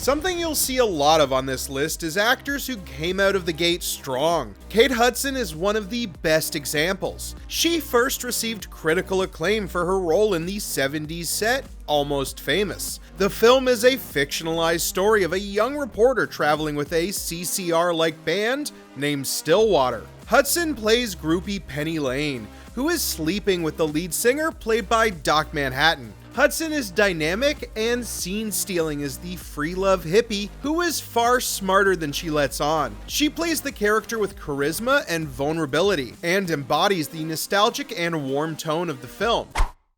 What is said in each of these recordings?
Something you'll see a lot of on this list is actors who came out of the gate strong. Kate Hudson is one of the best examples. She first received critical acclaim for her role in the 70s set, Almost Famous. The film is a fictionalized story of a young reporter traveling with a CCR-like band named Stillwater. Hudson plays groupie Penny Lane, who is sleeping with the lead singer played by Doc Manhattan. Hudson is dynamic and scene-stealing as the free-love hippie who is far smarter than she lets on. She plays the character with charisma and vulnerability, and embodies the nostalgic and warm tone of the film.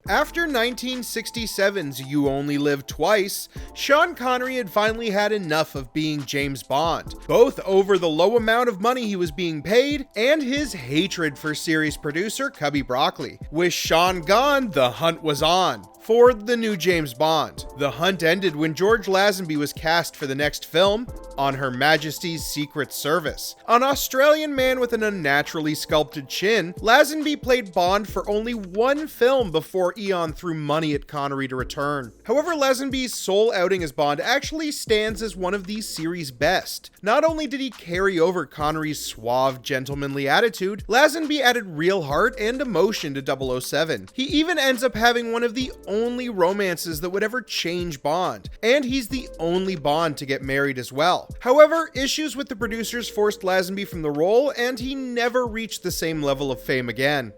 After 1967's You Only Live Twice, Sean Connery had finally had enough of being James Bond, both over the low amount of money he was being paid and his hatred for series producer Cubby Broccoli. With Sean gone, the hunt was on for the new James Bond. The hunt ended when George Lazenby was cast for the next film, on Her Majesty's Secret Service. An Australian man with an unnaturally sculpted chin, Lazenby played Bond for only one film before Eon threw money at Connery to return. However, Lazenby's sole outing as Bond actually stands as one of the series' best. Not only did he carry over Connery's suave, gentlemanly attitude, Lazenby added real heart and emotion to 007. He even ends up having one of the only romances that would ever change Bond, and he's the only Bond to get married as well. However, issues with the producers forced Lazenby from the role, and he never reached the same level of fame again.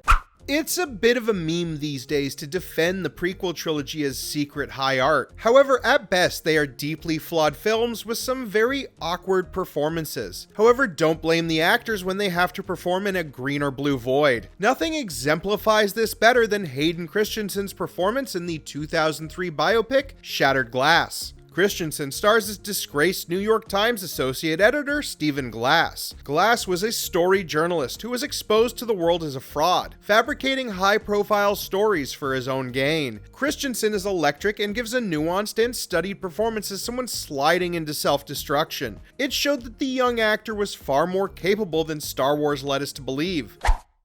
It's a bit of a meme these days to defend the prequel trilogy as secret high art. However, at best, they are deeply flawed films with some very awkward performances. However, don't blame the actors when they have to perform in a green or blue void. Nothing exemplifies this better than Hayden Christensen's performance in the 2003 biopic Shattered Glass. Christensen stars as disgraced New York Times associate editor Stephen Glass. Glass was a story journalist who was exposed to the world as a fraud, fabricating high-profile stories for his own gain. Christensen is electric and gives a nuanced and studied performance as someone sliding into self-destruction. It showed that the young actor was far more capable than Star Wars led us to believe.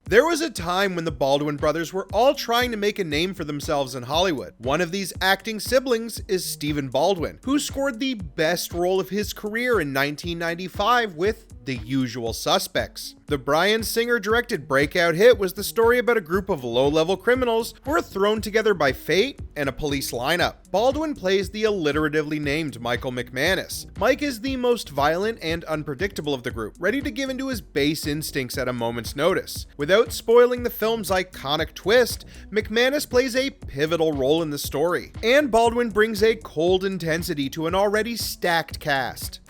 There was a time when the Baldwin brothers were all trying to make a name for themselves in Hollywood. One of these acting siblings is Stephen Baldwin, who scored the best role of his career in 1995 with The Usual Suspects. The Bryan Singer-directed breakout hit was the story about a group of low-level criminals who are thrown together by fate and a police lineup. Baldwin plays the alliteratively named Michael McManus. Mike is the most violent and unpredictable of the group, ready to give into his base instincts at a moment's notice. Without spoiling the film's iconic twist, McManus plays a pivotal role in the story, and Baldwin brings a cold intensity to an already stacked cast.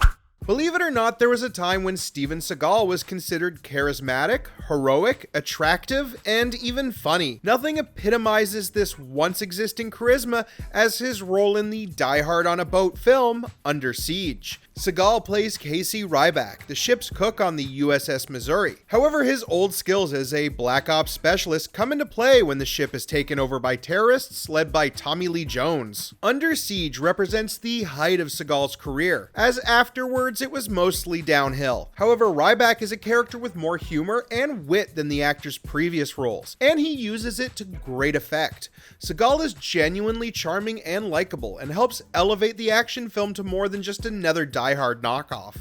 Believe it or not, there was a time when Steven Seagal was considered charismatic, heroic, attractive, and even funny. Nothing epitomizes this once existing charisma as his role in the Die Hard on a Boat film, Under Siege. Seagal plays Casey Ryback, the ship's cook on the USS Missouri. However, his old skills as a Black Ops specialist come into play when the ship is taken over by terrorists led by Tommy Lee Jones. Under Siege represents the height of Seagal's career, as afterwards it was mostly downhill. However, Ryback is a character with more humor and wit than the actor's previous roles, and he uses it to great effect. Seagal is genuinely charming and likable, and helps elevate the action film to more than just another Die Hard knockoff.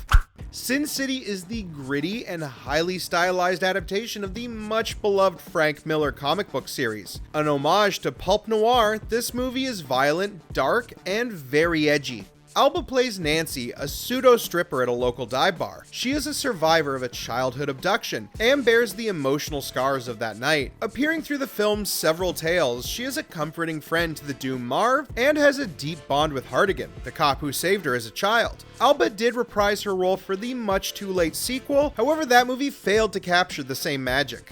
Sin City is the gritty and highly stylized adaptation of the much beloved Frank Miller comic book series. An homage to pulp noir, this movie is violent, dark, and very edgy. Alba plays Nancy, a pseudo-stripper at a local dive bar. She is a survivor of a childhood abduction and bears the emotional scars of that night. Appearing through the film's several tales, she is a comforting friend to the doomed Marv and has a deep bond with Hartigan, the cop who saved her as a child. Alba did reprise her role for the much too late sequel, however that movie failed to capture the same magic.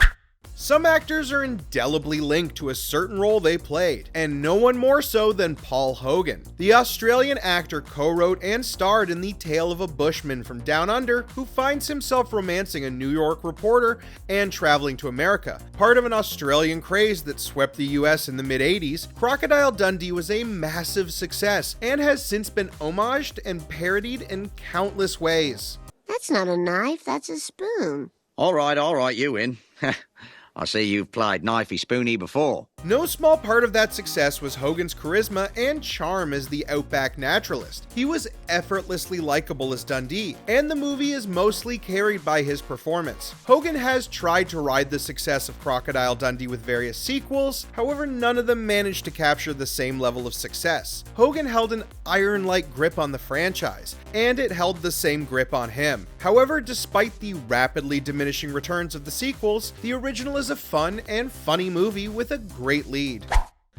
Some actors are indelibly linked to a certain role they played, and no one more so than Paul Hogan. The Australian actor co-wrote and starred in The Tale of a Bushman from Down Under, who finds himself romancing a New York reporter and traveling to America. Part of an Australian craze that swept the US in the mid-80s, Crocodile Dundee was a massive success and has since been homaged and parodied in countless ways. That's not a knife, that's a spoon. All right, you win. I see you've played knifey spoony before. No small part of that success was Hogan's charisma and charm as the outback naturalist. He was effortlessly likable as Dundee, and the movie is mostly carried by his performance. Hogan has tried to ride the success of Crocodile Dundee with various sequels, however none of them managed to capture the same level of success. Hogan held an iron-like grip on the franchise, and it held the same grip on him. However, despite the rapidly diminishing returns of the sequels, the original is a fun and funny movie with a great lead.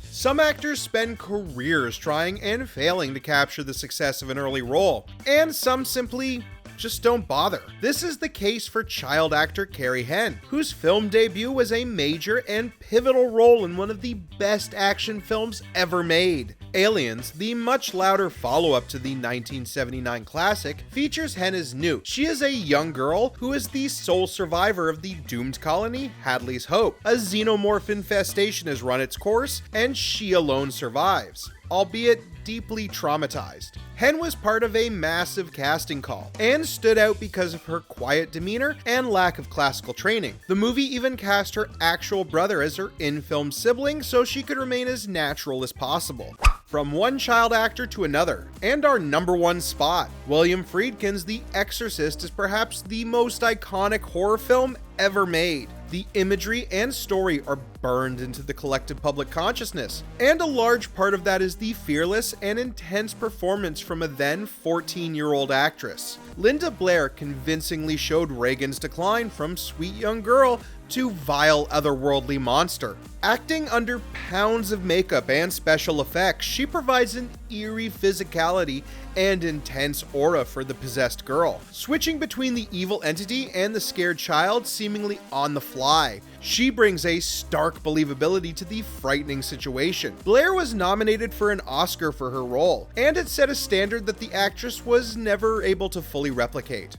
Some actors spend careers trying and failing to capture the success of an early role, and some simply just don't bother. This is the case for child actor Carrie Henn, whose film debut was a major and pivotal role in one of the best action films ever made. Aliens, the much louder follow-up to the 1979 classic, features Henn as Newt. She is a young girl who is the sole survivor of the doomed colony, Hadley's Hope. A xenomorph infestation has run its course, and she alone survives, albeit deeply traumatized. Henn was part of a massive casting call, and stood out because of her quiet demeanor and lack of classical training. The movie even cast her actual brother as her in-film sibling so she could remain as natural as possible. From one child actor to another, and our number one spot, William Friedkin's The Exorcist is perhaps the most iconic horror film ever made. The imagery and story are burned into the collective public consciousness, and a large part of that is the fearless and intense performance from a then 14-year-old actress. Linda Blair convincingly showed Reagan's decline from sweet young girl to vile otherworldly monster. Acting under pounds of makeup and special effects, she provides an eerie physicality and intense aura for the possessed girl, switching between the evil entity and the scared child seemingly on the fly. She brings a stark believability to the frightening situation. Blair was nominated for an Oscar for her role, and it set a standard that the actress was never able to fully replicate.